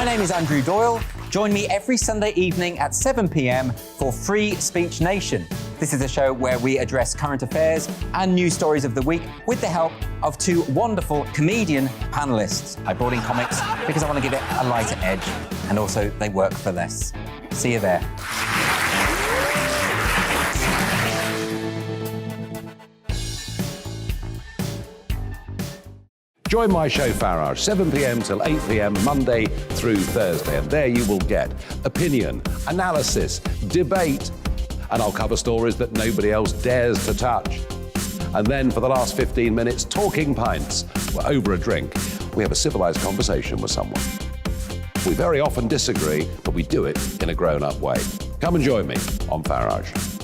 My name is Andrew Doyle. Join me every Sunday evening at 7 p.m. for Free Speech Nation. This is a show where we address current affairs and news stories of the week with the help of two wonderful comedian panellists. I brought in comics because I want to give it a lighter edge, and also they work for less. See you there. Join my show Farage, 7 p.m. till 8 p.m. Monday through Thursday, and there you will get opinion, analysis, debate, and I'll cover stories that nobody else dares to touch. And then for the last 15 minutes, talking pints. We're over a drink. We have a civilised conversation with someone. We very often disagree, but we do it in a grown-up way. Come and join me on Farage.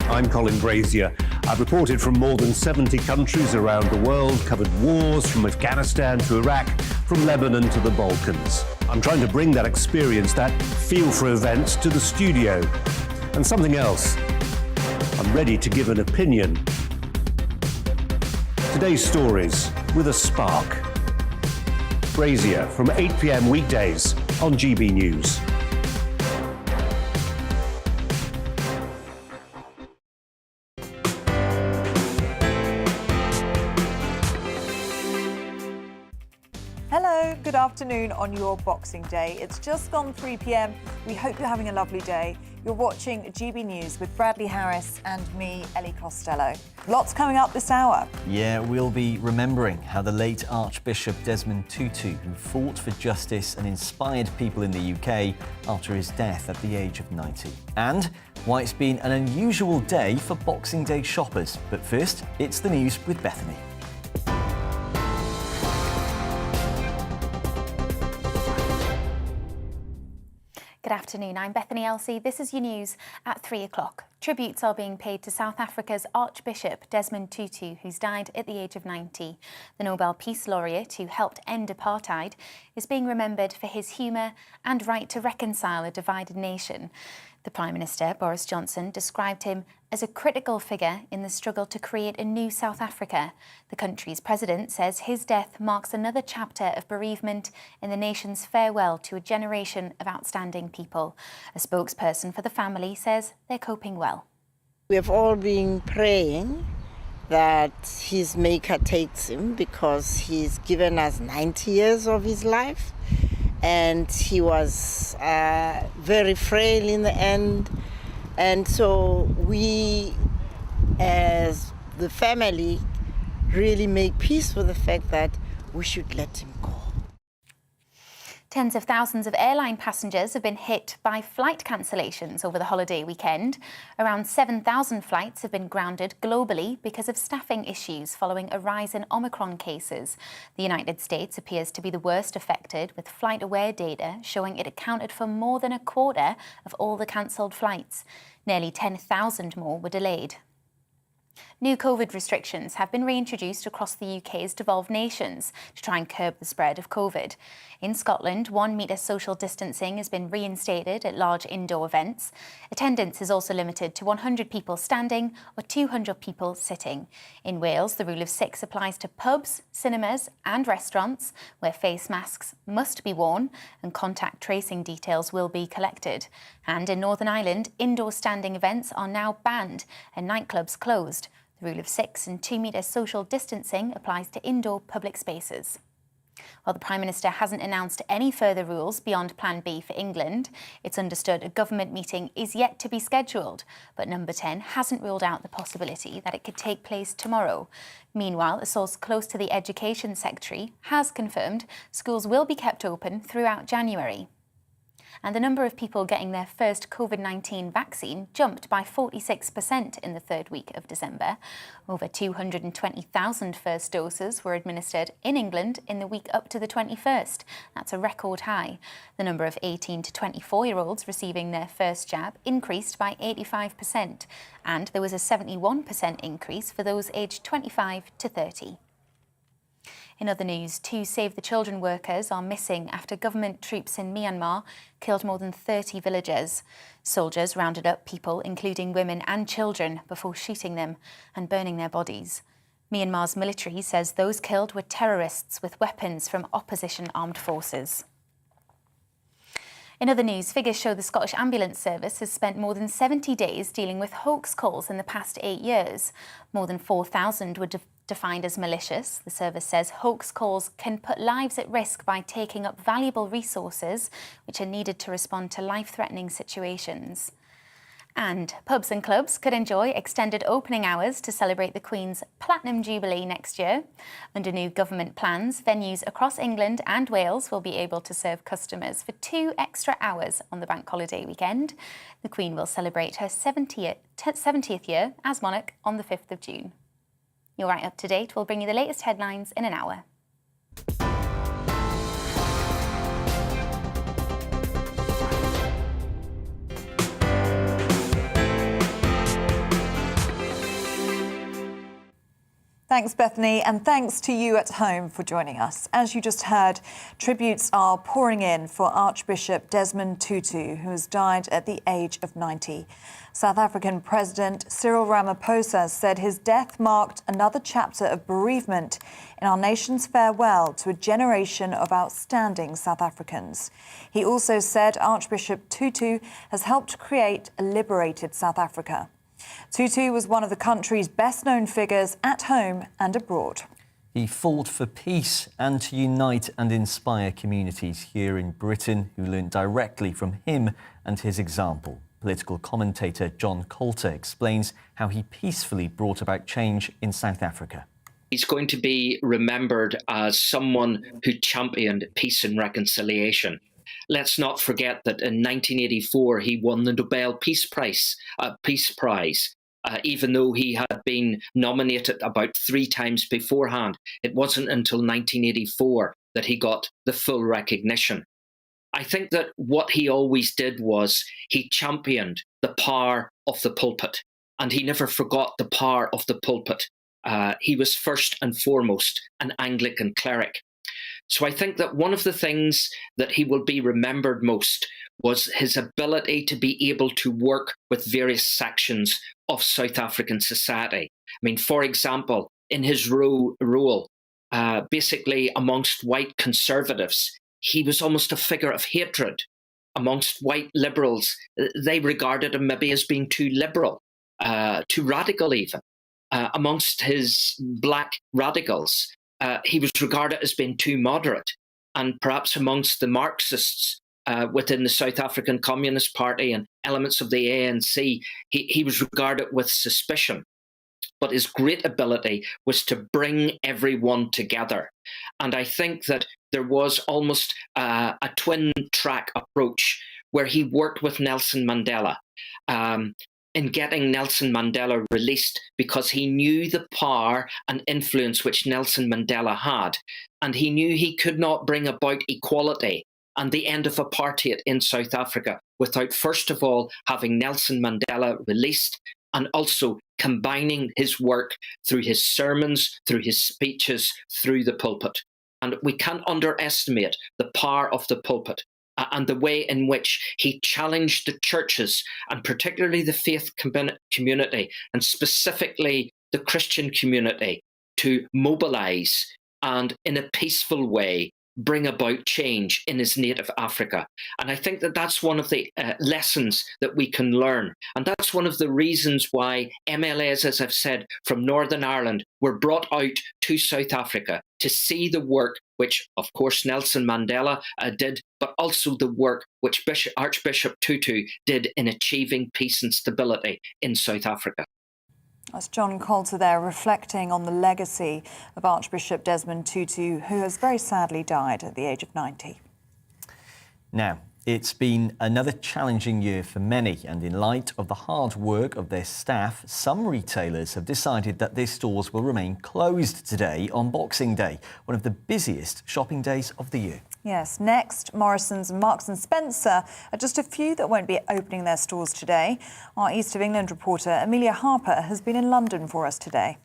I'm Colin Brazier. I've reported from more than 70 countries around the world, covered wars from Afghanistan to Iraq, from Lebanon to the Balkans. I'm trying to bring that experience, that feel for events, to the studio. And something else, I'm ready to give an opinion. Today's stories with a spark. Brazier from 8 p.m. weekdays on GB News. Hello, good afternoon on your Boxing Day. It's just gone 3 p.m. We hope you're having a lovely day. You're watching GB News with Bradley Harris and me, Ellie Costello. Lots coming up this hour. Yeah, we'll be remembering how the late Archbishop Desmond Tutu, who fought for justice and inspired people in the UK after his death at the age of 90. And why it's been an unusual day for Boxing Day shoppers. But first, it's the news with Bethany. Good afternoon, I'm Bethany Elsey. This is your news at 3 o'clock. Tributes are being paid to South Africa's Archbishop Desmond Tutu, who's died at the age of 90. The Nobel Peace Laureate, who helped end apartheid, is being remembered for his humour and right to reconcile a divided nation. The Prime Minister, Boris Johnson, described him as a critical figure in the struggle to create a new South Africa. The country's president says his death marks another chapter of bereavement in the nation's farewell to a generation of outstanding people. A spokesperson for the family says they're coping well. We have all been praying that his maker takes him, because he's given us 90 years of his life. And he was very frail in the end. And so we, as the family, really make peace with the fact that we should let him go. Tens of thousands of airline passengers have been hit by flight cancellations over the holiday weekend. Around 7,000 flights have been grounded globally because of staffing issues following a rise in Omicron cases. The United States appears to be the worst affected, with FlightAware data showing it accounted for more than a quarter of all the cancelled flights. Nearly 10,000 more were delayed. New COVID restrictions have been reintroduced across the UK's devolved nations to try and curb the spread of COVID. In Scotland, 1 metre social distancing has been reinstated at large indoor events. Attendance is also limited to 100 people standing or 200 people sitting. In Wales, the rule of 6 applies to pubs, cinemas and restaurants, where face masks must be worn and contact tracing details will be collected. And in Northern Ireland, indoor standing events are now banned and nightclubs closed. The rule of 6 and 2 metre social distancing applies to indoor public spaces. While the Prime Minister hasn't announced any further rules beyond Plan B for England, it's understood a government meeting is yet to be scheduled, but Number 10 hasn't ruled out the possibility that it could take place tomorrow. Meanwhile, a source close to the Education Secretary has confirmed schools will be kept open throughout January. And the number of people getting their first COVID-19 vaccine jumped by 46% in the third week of December. Over 220,000 first doses were administered in England in the week up to the 21st. That's a record high. The number of 18 to 24-year-olds receiving their first jab increased by 85%, and there was a 71% increase for those aged 25 to 30. In other news, 2 Save the Children workers are missing after government troops in Myanmar killed more than 30 villagers. Soldiers rounded up people, including women and children, before shooting them and burning their bodies. Myanmar's military says those killed were terrorists with weapons from opposition armed forces. In other news, figures show the Scottish Ambulance Service has spent more than 70 days dealing with hoax calls in the past 8 years. More than 4,000 were defined as malicious. The service says hoax calls can put lives at risk by taking up valuable resources which are needed to respond to life-threatening situations. And pubs and clubs could enjoy extended opening hours to celebrate the Queen's Platinum Jubilee next year. Under new government plans, venues across England and Wales will be able to serve customers for 2 extra hours on the bank holiday weekend. The Queen will celebrate her 70th year as monarch on the 5th of June. You're right up to date. We'll bring you the latest headlines in an hour. Thanks, Bethany, and thanks to you at home for joining us. As you just heard, tributes are pouring in for Archbishop Desmond Tutu, who has died at the age of 90. South African President Cyril Ramaphosa said his death marked another chapter of bereavement in our nation's farewell to a generation of outstanding South Africans. He also said Archbishop Tutu has helped create a liberated South Africa. Tutu was one of the country's best-known figures at home and abroad. He fought for peace and to unite and inspire communities here in Britain who learned directly from him and his example. Political commentator John Coulter explains how he peacefully brought about change in South Africa. He's going to be remembered as someone who championed peace and reconciliation. Let's not forget that in 1984 he won the Nobel Peace Prize, even though he had been nominated about 3 times beforehand. It wasn't until 1984 that he got the full recognition. I think that what he always did was he championed the power of the pulpit, and he never forgot the power of the pulpit. He was first and foremost an Anglican cleric. So I think that one of the things that he will be remembered most was his ability to be able to work with various sections of South African society. I mean, for example, in his role, basically amongst white conservatives, he was almost a figure of hatred. Amongst white liberals, they regarded him maybe as being too liberal, too radical even. Amongst his black radicals, he was regarded as being too moderate. And perhaps amongst the Marxists within the South African Communist Party and elements of the ANC, he was regarded with suspicion. But his great ability was to bring everyone together. And I think that there was almost a twin-track approach where he worked with Nelson Mandela in getting Nelson Mandela released, because he knew the power and influence which Nelson Mandela had. And he knew he could not bring about equality and the end of apartheid in South Africa without, first of all, having Nelson Mandela released, and also combining his work through his sermons, through his speeches, through the pulpit. And we can't underestimate the power of the pulpit and the way in which he challenged the churches, and particularly the faith community, and specifically the Christian community, to mobilize and in a peaceful way bring about change in his native Africa. And I think that that's one of the lessons that we can learn. And that's one of the reasons why MLAs, as I've said, from Northern Ireland were brought out to South Africa to see the work which, of course, Nelson Mandela did, but also the work which Archbishop Tutu did in achieving peace and stability in South Africa. That's John Coulter there, reflecting on the legacy of Archbishop Desmond Tutu, who has very sadly died at the age of 90. Now, it's been another challenging year for many, and in light of the hard work of their staff, some retailers have decided that their stores will remain closed today on Boxing Day, one of the busiest shopping days of the year. Yes, next, Morrison's and Marks and Spencer are just a few that won't be opening their stores today. Our East of England reporter Amelia Harper has been in London for us today.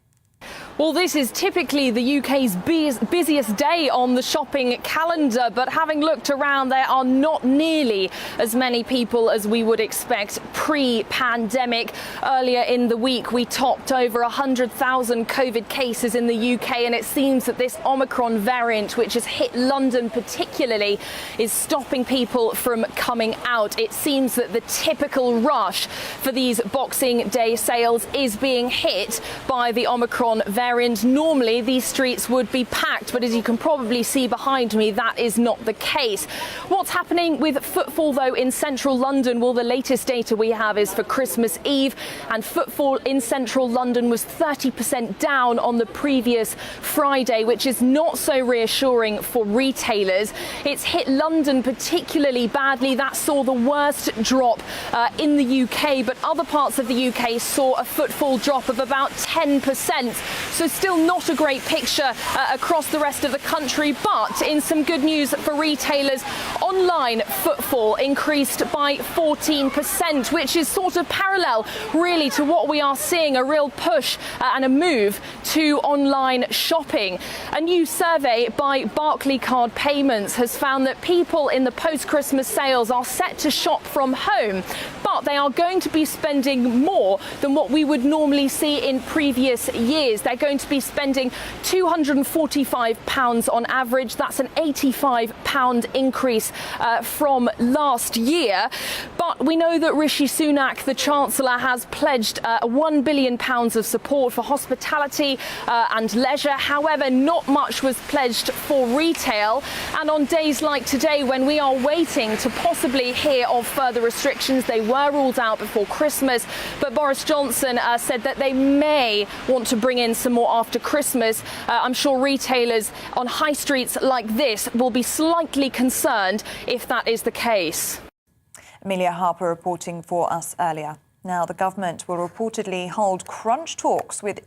Well, this is typically the UK's busiest day on the shopping calendar, but having looked around, there are not nearly as many people as we would expect pre-pandemic. Earlier in the week, we topped over 100,000 COVID cases in the UK, and it seems that this Omicron variant, which has hit London particularly, is stopping people from coming out. It seems that the typical rush for these Boxing Day sales is being hit by the Omicron variant. Normally, these streets would be packed, but as you can probably see behind me, that is not the case. What's happening with footfall, though, in central London? Well, the latest data we have is for Christmas Eve, and footfall in central London was 30% down on the previous Friday, which is not so reassuring for retailers. It's hit London particularly badly. That saw the worst drop in the UK, but other parts of the UK saw a footfall drop of about 10%. So still not a great picture across the rest of the country, but in some good news for retailers, online footfall increased by 14%, which is sort of parallel really to what we are seeing, a real push and a move to online shopping. A new survey by Barclaycard Payments has found that people in the post-Christmas sales are set to shop from home, but they are going to be spending more than what we would normally see in previous years. They're going to be spending £245 on average. That's an £85 increase from last year. But we know that Rishi Sunak, the Chancellor, has pledged £1 billion of support for hospitality and leisure. However, not much was pledged for retail. And on days like today, when we are waiting to possibly hear of further restrictions, they were ruled out before Christmas. But Boris Johnson said that they may want to bring in some more after Christmas. I'm sure retailers on high streets like this will be slightly concerned if that is the case. Amelia Harper reporting for us earlier. Now, the government will reportedly hold crunch talks with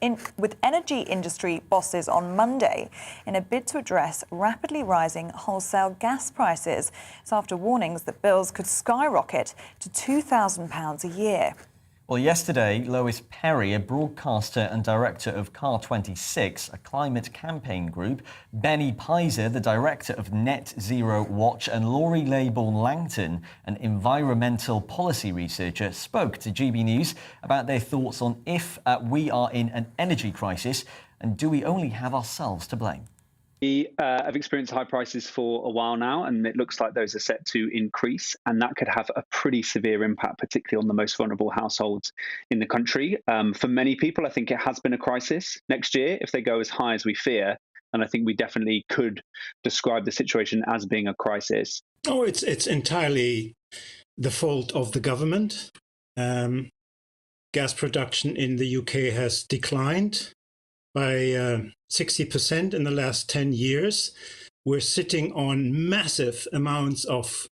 energy industry bosses on Monday in a bid to address rapidly rising wholesale gas prices. It's after warnings that bills could skyrocket to £2,000 a year. Well, yesterday, Lois Perry, a broadcaster and director of Car26, a climate campaign group, Benny Pizer, the director of Net Zero Watch, and Laurie Laybourne-Langton, an environmental policy researcher, spoke to GB News about their thoughts on if we are in an energy crisis and do we only have ourselves to blame. We have experienced high prices for a while now, and it looks like those are set to increase, and that could have a pretty severe impact, particularly on the most vulnerable households in the country. For many people, I think it has been a crisis next year if they go as high as we fear, and I think we definitely could describe the situation as being a crisis. Oh, it's entirely the fault of the government. Gas production in the UK has declined by 60% in the last 10 years. We're sitting on massive amounts of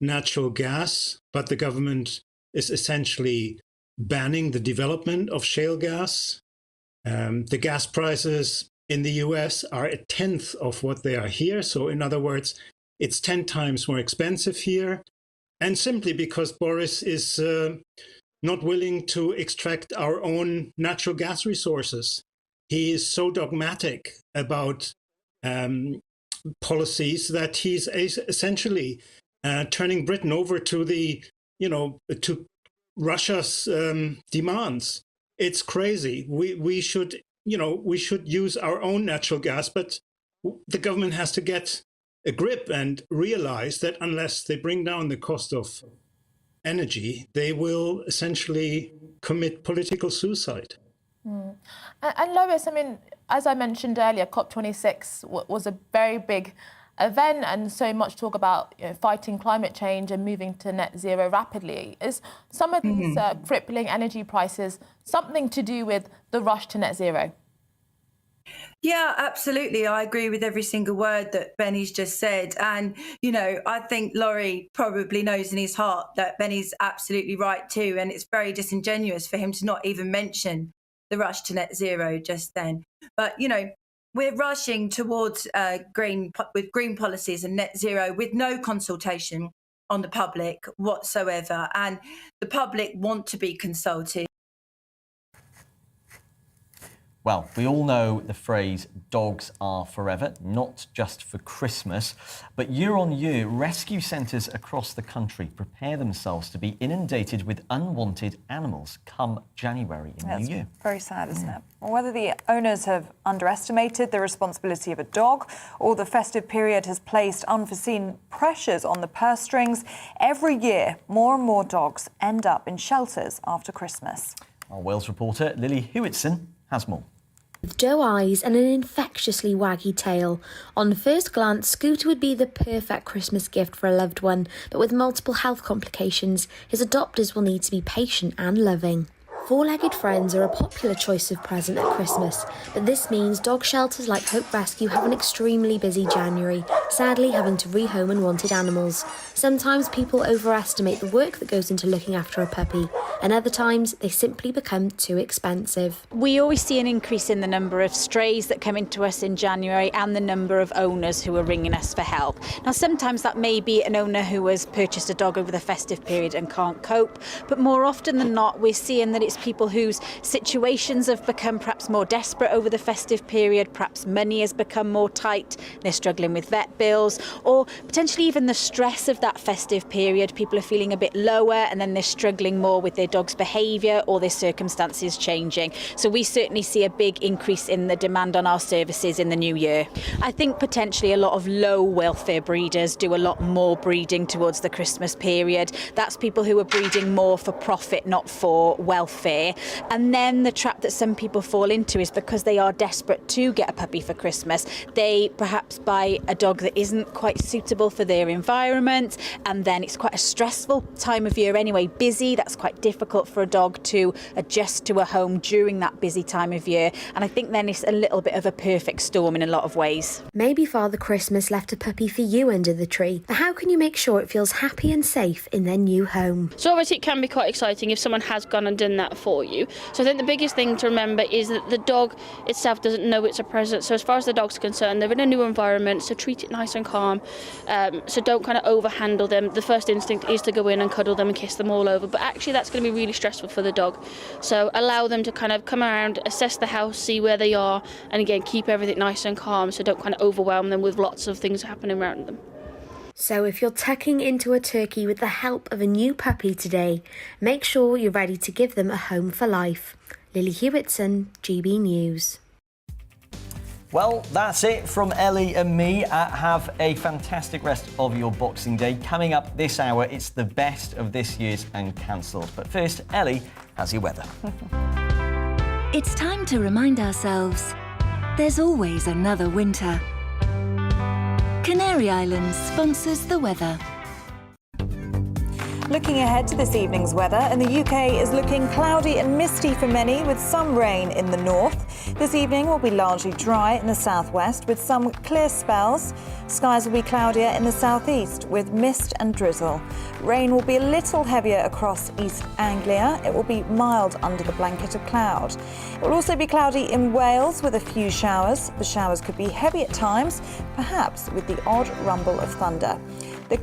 natural gas, but the government is essentially banning the development of shale gas. The gas prices in the US are a tenth of what they are here. So in other words, it's 10 times more expensive here. And simply because Boris is not willing to extract our own natural gas resources. He is so dogmatic about policies that he's essentially turning Britain over to to Russia's demands. It's crazy. We should use our own natural gas, but the government has to get a grip and realize that unless they bring down the cost of energy, they will essentially commit political suicide. And Lois, I mean, as I mentioned earlier, COP26 was a very big event, and so much talk about fighting climate change and moving to net zero rapidly. Is some of these crippling energy prices something to do with the rush to net zero? Yeah, absolutely. I agree with every single word that Benny's just said. And, I think Laurie probably knows in his heart that Benny's absolutely right too. And it's very disingenuous for him to not even mention the rush to net zero just then. But, we're rushing towards green policies and net zero with no consultation on the public whatsoever. And the public want to be consulted. Well, we all know the phrase dogs are forever, not just for Christmas, but year on year, rescue centres across the country prepare themselves to be inundated with unwanted animals come January in New Year. Very sad, isn't it? Well, whether the owners have underestimated the responsibility of a dog or the festive period has placed unforeseen pressures on the purse strings, every year more and more dogs end up in shelters after Christmas. Our Wales reporter Lily Hewitson has more. With doe eyes and an infectiously waggy tail, on first glance, Scooter would be the perfect Christmas gift for a loved one, but with multiple health complications, his adopters will need to be patient and loving. Four-legged friends are a popular choice of present at Christmas, but this means dog shelters like Hope Rescue have an extremely busy January, sadly having to rehome unwanted animals. Sometimes people overestimate the work that goes into looking after a puppy, and other times they simply become too expensive. We always see an increase in the number of strays that come into us in January and the number of owners who are ringing us for help. Now, sometimes that may be an owner who has purchased a dog over the festive period and can't cope, but more often than not, we're seeing that it's people whose situations have become perhaps more desperate over the festive period, perhaps money has become more tight, they're struggling with vet bills, or potentially even the stress of that festive period. People are feeling a bit lower and then they're struggling more with their dog's behaviour or their circumstances changing. So we certainly see a big increase in the demand on our services in the new year. I think potentially a lot of low welfare breeders do a lot more breeding towards the Christmas period. That's people who are breeding more for profit, not for welfare. And then the trap that some people fall into is because they are desperate to get a puppy for Christmas, they perhaps buy a dog that isn't quite suitable for their environment, and then it's quite a stressful time of year anyway, busy. That's quite difficult for a dog to adjust to a home during that busy time of year, and I think then it's a little bit of a perfect storm in a lot of ways. Maybe Father Christmas left a puppy for you under the tree, but how can you make sure it feels happy and safe in their new home? So obviously it can be quite exciting if someone has gone and done that for you. So I think the biggest thing to remember is that the dog itself doesn't know it's a present. So as far as the dog's concerned, they're in a new environment, so treat it nice and calm. So don't kind of overhandle them. The first instinct is to go in and cuddle them and kiss them all over, but actually that's going to be really stressful for the dog. So allow them to kind of come around, assess the house, see where they are, and again, keep everything nice and calm, so don't kind of overwhelm them with lots of things happening around them. So if you're tucking into a turkey with the help of a new puppy today, make sure you're ready to give them a home for life. Lily Hewitson, GB News. Well, that's it from Ellie and me. Have a fantastic rest of your Boxing Day. Coming up this hour, it's the best of this year's Uncancelled. But first, Ellie, how's your weather? It's time to remind ourselves there's always another winter. Canary Islands sponsors the weather. Looking ahead to this evening's weather, and the UK is looking cloudy and misty for many, with some rain in the north. This evening will be largely dry in the southwest, with some clear spells. Skies will be cloudier in the southeast, with mist and drizzle. Rain will be a little heavier across East Anglia. It will be mild under the blanket of cloud. It will also be cloudy in Wales, with a few showers. The showers could be heavy at times, perhaps with the odd rumble of thunder. The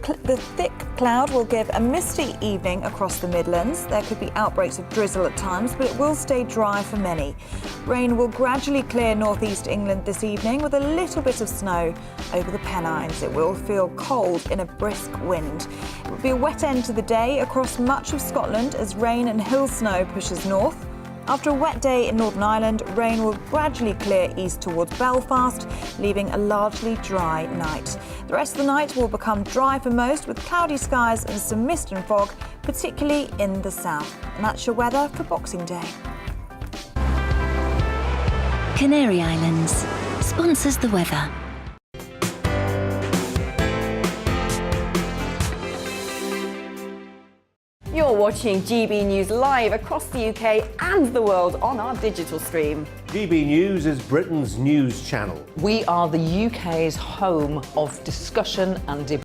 thick cloud will give a misty evening across the Midlands. There could be outbreaks of drizzle at times, but it will stay dry for many. Rain will gradually clear northeast England this evening with a little bit of snow over the Pennines. It will feel cold in a brisk wind. It will be a wet end to the day across much of Scotland as rain and hill snow pushes north. After a wet day in Northern Ireland, rain will gradually clear east towards Belfast, leaving a largely dry night. The rest of the night will become dry for most, with cloudy skies and some mist and fog, particularly in the south. And that's your weather for Boxing Day. Canary Islands sponsors the weather. You're watching GB News live across the UK and the world on our digital stream. GB News is Britain's news channel. We are the UK's home of discussion and debate.